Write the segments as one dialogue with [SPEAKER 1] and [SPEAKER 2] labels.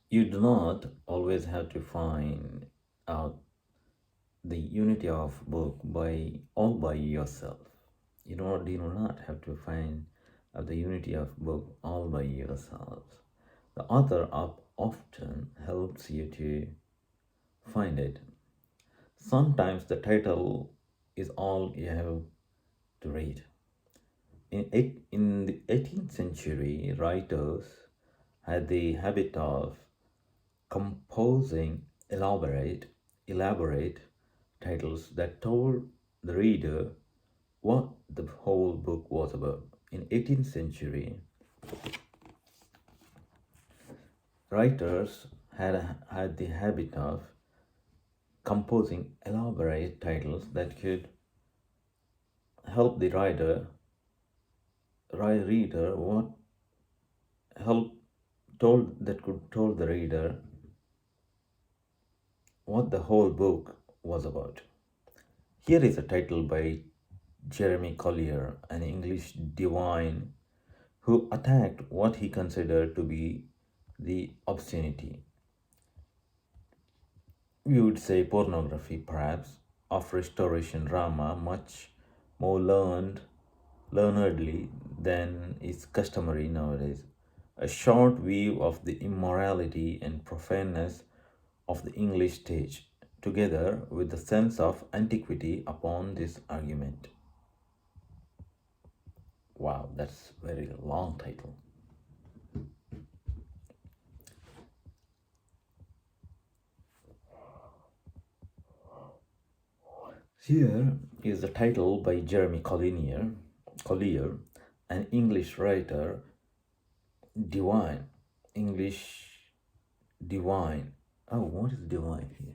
[SPEAKER 1] You do not always have to find out the unity of book by all by yourself. You do not have to find out the unity of book all by yourself. The author often helps you to find it. Sometimes the title is all you have to read. In the 18th century, writers had the habit of composing elaborate titles that told the reader what the whole book was about. In 18th century, writers had the habit of composing elaborate titles that could help the reader what help told that could told the reader what the whole book was about. Here is a title by Jeremy Collier, an English divine who attacked what he considered to be the obscenity, we would say pornography perhaps, of restoration drama, much more learnedly than is customary nowadays. A short view of the immorality and profaneness of the English stage, together with the sense of antiquity upon this argument. Wow, that's very long title. Here is the title by Jeremy Collier, an English writer, divine. English divine. Oh, what is divine here?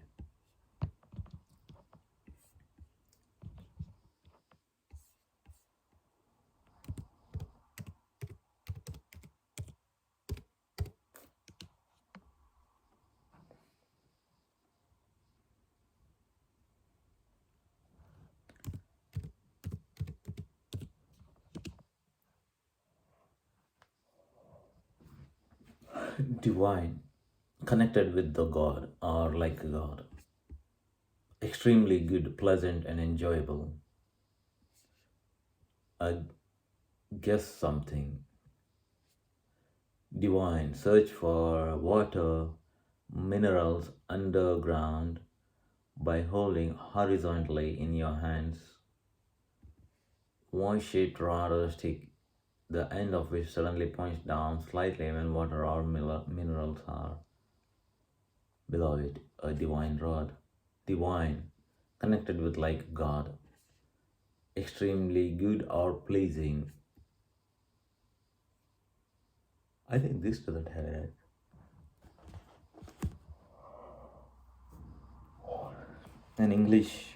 [SPEAKER 1] Divine, connected with the God or like a God. Extremely good, pleasant, and enjoyable. I guess something. Divine, search for water, minerals underground by holding horizontally in your hands Y-shaped rod or stick, the end of which suddenly points down slightly when water or minerals are below it. A divine rod. Divine, connected with like God. Extremely good or pleasing. I think this doesn't have it. An English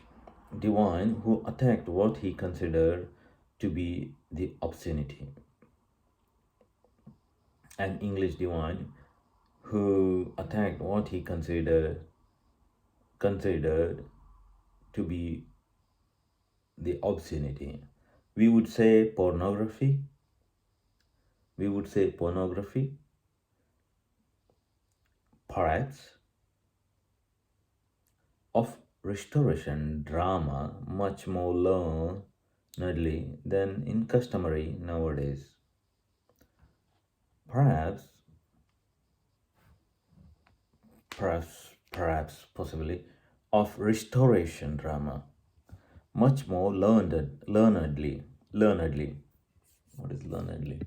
[SPEAKER 1] divine who attacked what he considered to be the obscenity. An English divine who attacked what he considered to be the obscenity. We would say pornography. We would say pornography. Perhaps of restoration drama much more learnedly than in customary nowadays. Perhaps, possibly, of restoration drama much more learnedly. What is learnedly?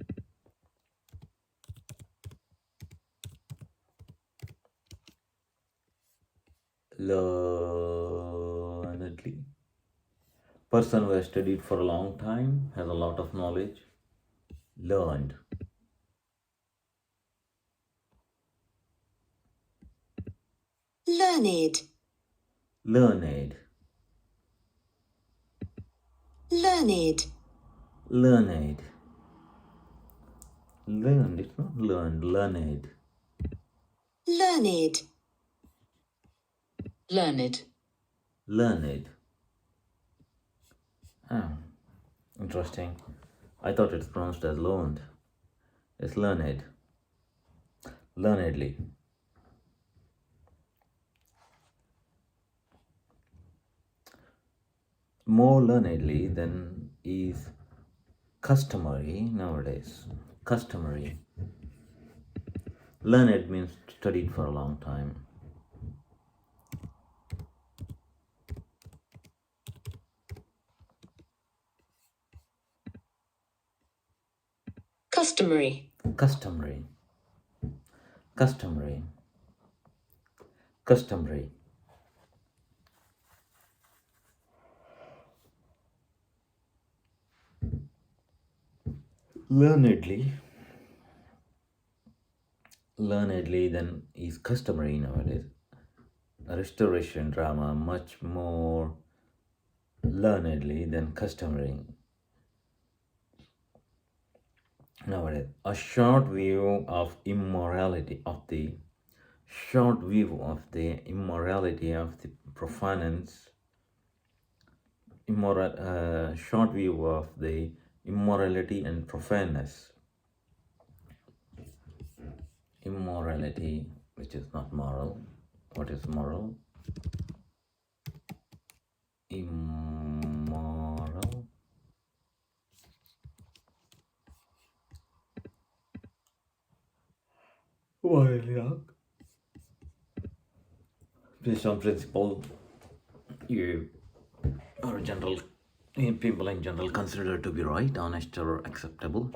[SPEAKER 1] Learnedly. Person who has studied for a long time, has a lot of knowledge, learned.
[SPEAKER 2] Learned.
[SPEAKER 1] Learned.
[SPEAKER 2] Learned.
[SPEAKER 1] Learned. Learned. It's not learned. Learned.
[SPEAKER 2] Learned.
[SPEAKER 3] Learned.
[SPEAKER 1] Learned. Ah, interesting. I thought it's pronounced as learned. It's learned. Learnedly. more learnedly than is customary nowadays. Customary. Learned means studied for a long time.
[SPEAKER 2] Customary.
[SPEAKER 1] Customary. Customary. Customary. Learnedly. Learnedly than is customary nowadays. A restoration drama much more learnedly than customary nowadays. A short view of immorality of the short view of the immorality of the profanance short view of the immorality and profaneness. Immorality, which is not moral. What is moral? Immoral. While young. Based on principle, you or people in general consider to be right, honest, or acceptable.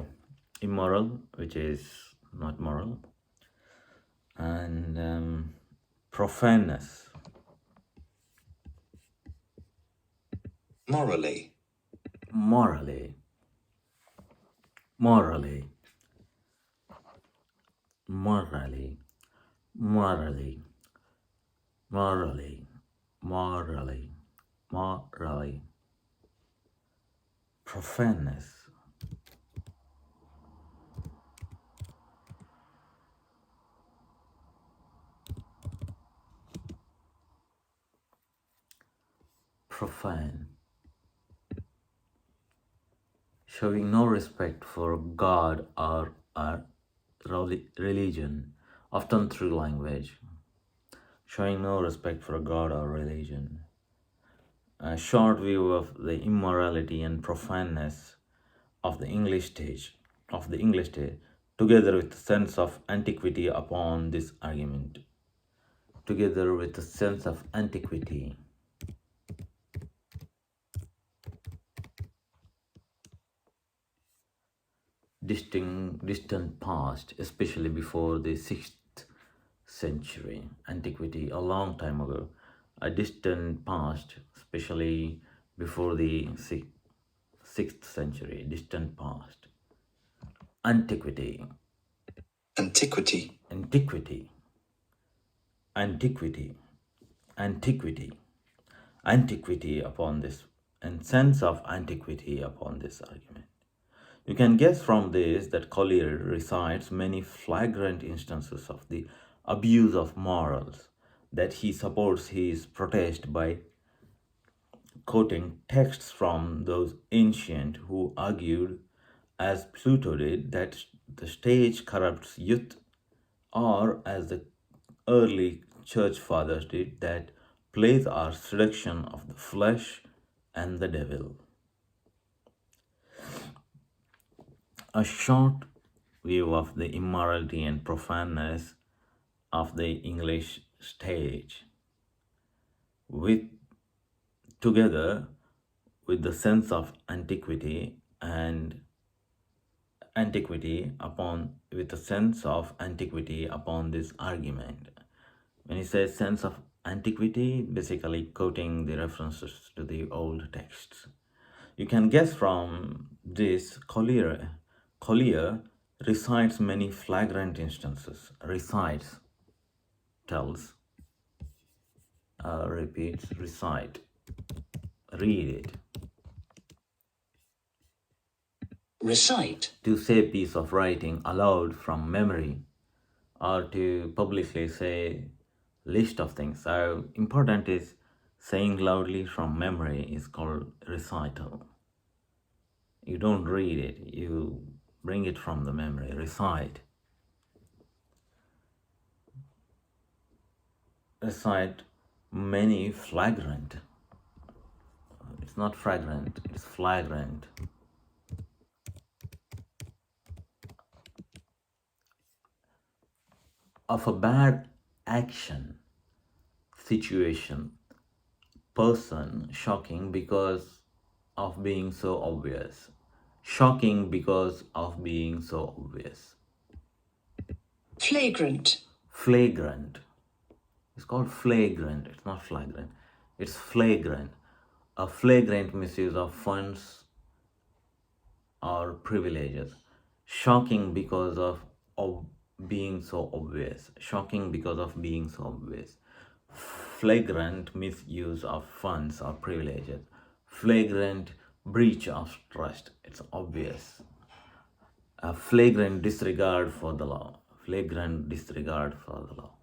[SPEAKER 1] Immoral, which is not moral, and profaneness.
[SPEAKER 2] Morally.
[SPEAKER 1] Morally. Morally. Morally. Morally. Morally. Morally. Morally. Profaneness. Profane. Showing no respect for God or religion, often through language. Showing no respect for God or religion. A short view of the immorality and profaneness of the English stage, together with the sense of antiquity upon this argument. Together with the sense of antiquity. Distant past, especially before the 6th century. Antiquity, a long time ago. A distant past, especially before the 6th century. Distant past. Antiquity.
[SPEAKER 2] Antiquity.
[SPEAKER 1] Antiquity. Antiquity. Antiquity. Antiquity upon this, and sense of antiquity upon this argument. You can guess from this that Collier recites many flagrant instances of the abuse of morals, that he supports his protest by quoting texts from those ancient who argued, as Plato did, that the stage corrupts youth, or as the early church fathers did, that plays are seduction of the flesh and the devil. A short view of the immorality and profaneness of the English stage, with together with the sense of antiquity upon this argument. When he says sense of antiquity, basically quoting the references to the old texts. You can guess from this, Collier recites many flagrant instances. Recites, tells, repeats, recite, read it.
[SPEAKER 2] Recite.
[SPEAKER 1] To say a piece of writing aloud from memory, or to publicly say list of things. So important is saying loudly from memory is called recital. You don't read it, you bring it from the memory. Recite. Recite many flagrant. It's not fragrant, it's flagrant. Of a bad action, situation, person, shocking because of being so obvious. Shocking because of being so obvious.
[SPEAKER 2] Flagrant.
[SPEAKER 1] Flagrant. It's called flagrant. It's not flagrant. It's flagrant. A flagrant misuse of funds or privileges. Shocking because of being so obvious. Shocking because of being so obvious. Flagrant misuse of funds or privileges. Flagrant breach of trust. It's obvious. A flagrant disregard for the law. Flagrant disregard for the law.